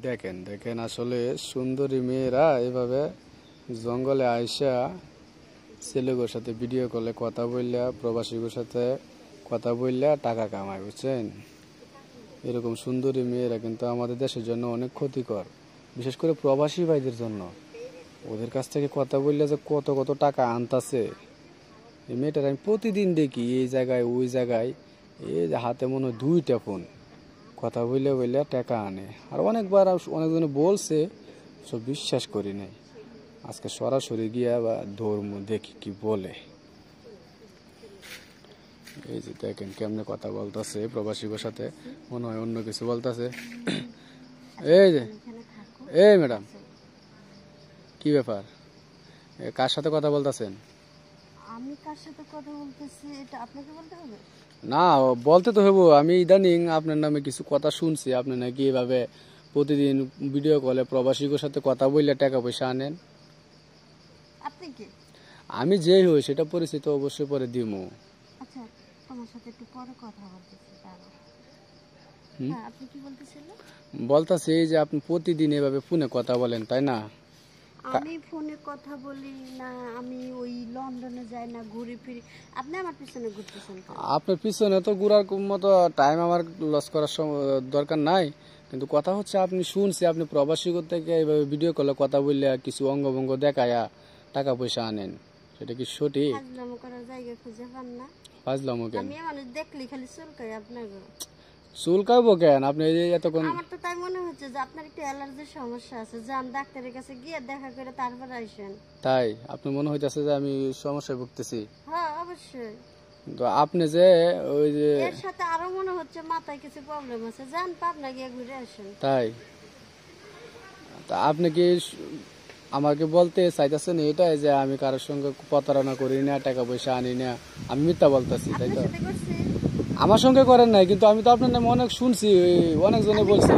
দেখেন দেখেন আসলে সুন্দরী মেয়েরা এভাবে জঙ্গলে আইসা ছেলেগুলোর সাথে ভিডিও কলে কথা বললে প্রবাসীদের সাথে কথা বললে টাকা কামায়, বুঝছেন? এরকম সুন্দরী মেয়েরা কিন্তু আমাদের দেশের জন্য অনেক ক্ষতিকর, বিশেষ করে প্রবাসী ভাইদের জন্য। ওদের কাছ থেকে কথা বললে যে কত কত টাকা আনতাছে। এই মেয়েটার আমি প্রতিদিন দেখি এই জায়গায় ওই জায়গায়, এই হাতে মনে হয় 2টা ফোন, কথা বললে বললে টাকা আনে। আর অনেকবার অনেকজনে বলছে, সব বিশ্বাস করি নাই। আজকে সরাসরি গিয়া বা ধর্ম দেখি কি বলে। এই যে দেখেন কেমনে কথা বলতেছে প্রবাসীদের সাথে, মনে হয় অন্য কিছু বলতেছে। এই যে এই ম্যাডাম, কি ব্যাপার, কার সাথে কথা বলতেছেন? আমি কার সাথে কথা বলতেছি এটা আপনাকে বলতে হবে না, বলতে তো হবো। আমি ইদানিং আপনার নামে কিছু কথা শুনছি, আপনি নাকি এভাবে প্রতিদিন ভিডিও কলে প্রবাসীদের সাথে কথা বললে টাকা পয়সা আনেন। আপনি কি? আমি যেই হই সেটা পরিচিত অবশ্যই পরে দিমু। আচ্ছা, তোমার সাথে একটু পরে কথা বলতেছি। হ্যাঁ, আপনি কি বলতেছিলেন? বলতাছি যে আপনি প্রতিদিন এভাবে ফোনে কথা বলেন, তাই না? আমি ফোনে কথা বলি না, আমি ওই লন্ডনে যাই না, ঘুরে ফিরি। আপনি আমার পিছনে ঘুরতেছেন। আপনার পিছনে তো ঘুরার মতো টাইম আমার লস করার দরকার নাই, কিন্তু কথা হচ্ছে আপনি শুনছি আপনি প্রবাসী থেকে এইভাবে ভিডিও কলে কথা বললে কিছু অঙ্গভঙ্গ দেখায়া টাকা পয়সা আনেন, সেটা কি সঠিক? ফাজলামো করার জায়গা খুঁজে পান না? ফাজলামো কেন? আমি মানুষ দেখলি খালি চুলকাই আপনাকে। চুলকাবো কেন? আপনি এতক্ষণ আমার তো তাই মনে হচ্ছে যে আপনার একটু অ্যালার্জির সমস্যা আছে, যান ডাক্তারের কাছে গিয়ে দেখা করে তারপর আসেন। তাই আপনি মনে হইতেছে যে আমি সমস্যায় ভুগতেছি? হ্যাঁ, অবশ্যই। তো আপনি যে ওই যে এর সাথে আরো মনে হচ্ছে মাথায় কিছু প্রবলেম আছে, যান পাবনা গিয়ে ঘুরে আসেন। তাই? তা আপনি কি আমাকে বলতে চাইতেছেন এটাই যে আমি কারোর সঙ্গে প্রতারণা করি না, টাকা পয়সা আনি না, আমি মিথ্যা বলতেছি, তাই তো? আমার সঙ্গে করেন নাই, কিন্তু আমি তো আপনার নামে অনেক শুনছি, অনেকজনে বলছে।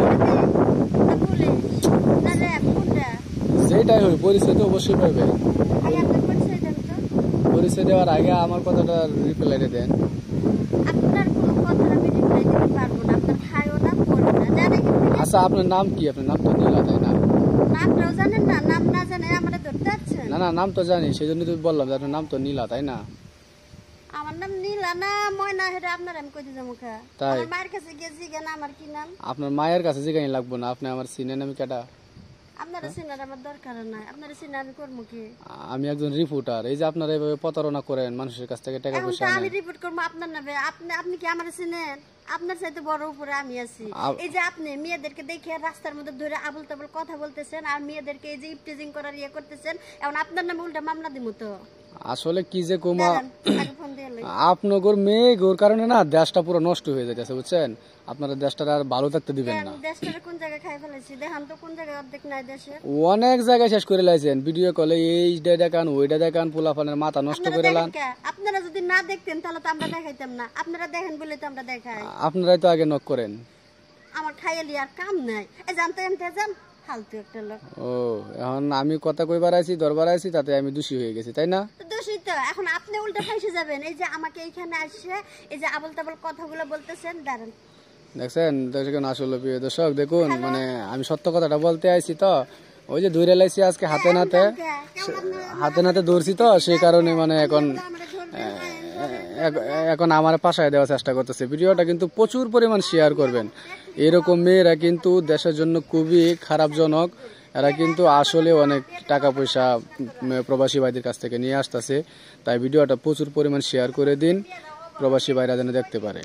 সেটাই হয়, পরিচয় তো অবশ্যই পাবে। পরিচয় দেওয়ার আগে আমার কথাটা রিপ্লাই দেন। আচ্ছা, আপনার নাম কি? আপনার নাম তো নীলা, তাই না? না না, নাম তো জানি, সেই জন্য তো বললাম যে আপনার নাম তো নীলা, তাই না? আমার নাম নীলা না ময়না, হেটা আপনার আমি কইতে যাবো। তাই মায়ের কাছে গিয়ে জিজ্ঞেস না আমার কি নাম। আপনার মায়ের কাছে জিজ্ঞাসা লাগবো না, আপনি আমার চিনেন আমি কেটা? আপনারা চিনার আমার দরকার নাই, আপনারা চিনে আমি করবো কি? আমি একজন রিপোর্টার। এই যে আপনারা এভাবে প্রতারণা করেন মানুষের কাছ থেকে টাকা পয়সা নেন, আমি রিপোর্ট করবো আপনার নামে? আপনি কি আমার চিনেন? আপনার চাইতে বড় উপরে আমি আছি। এই যে আপনি মেয়েদেরকে দেখে রাস্তার মধ্যে ধরে আবল তাবল কথা বলতেছেন, আর মেয়েদেরকে এই যে ইপটিজিং করার ইয়ে করতেছেন, এখন আপনার নামে উল্টা মামলা দিব তো। আসলে কি যে কুমা, আপনার মেয়ে গোর কারণে না দেশটা পুরো নষ্ট হয়ে যাচ্ছে, বুঝছেন? আপনারা দেশটা আর ভালো থাকতে দিবেন না। দেশটা কোন জায়গায় খাই ফেলেছি দেখান তো, কোন জায়গায় অর্ধেক নাই দেশে? অনেক জায়গায় শেষ করে লাইছেন, ভিডিও কলে এইটা দেখান ওইটা দেখান, পোলাপানের মাথা নষ্ট করে লান। আপনারা যদি না দেখতেন তাহলে তো আমরা দেখাইতাম না, আপনারা দেখেন বলে তো আমরা দেখাই। আপনারাই তো আগে নক করেন। আমার খাইয়ালি আর কাম নাই, এই জানতে এমতে যান ফালতু একটা লোক। ও, এখন আমি কথা কইবার আইছি, দরবার আইছি, তাতে আমি দোষী হয়ে গেছি, তাই না? দোষী তো, এখন আপনি উল্টা ফাইসে যাবেন। এই যে আমাকে এইখানে আসে এই যে আবল তাবল কথাগুলো বলতেছেন, দাঁড়ান। দেখছেন আসলে প্রিয় দর্শক, দেখুন মানে আমি সত্য কথাটা বলতে আইছি তো, ওই যে ধরে লাইছি আজকে হাতে নাতে ধরছি তো, সেই কারণে মানে এখন আমার পাশায় দেওয়ার চেষ্টা করতেছে। ভিডিওটা কিন্তু প্রচুর পরিমাণ শেয়ার করবেন। এরকম মেয়েরা কিন্তু দেশের জন্য খুবই খারাপজনক। এরা কিন্তু আসলে অনেক টাকা পয়সা প্রবাসী ভাইদের কাছ থেকে নিয়ে আসতেছে। তাই ভিডিওটা প্রচুর পরিমাণ শেয়ার করে দিন, প্রবাসী ভাইরা যেন দেখতে পারে।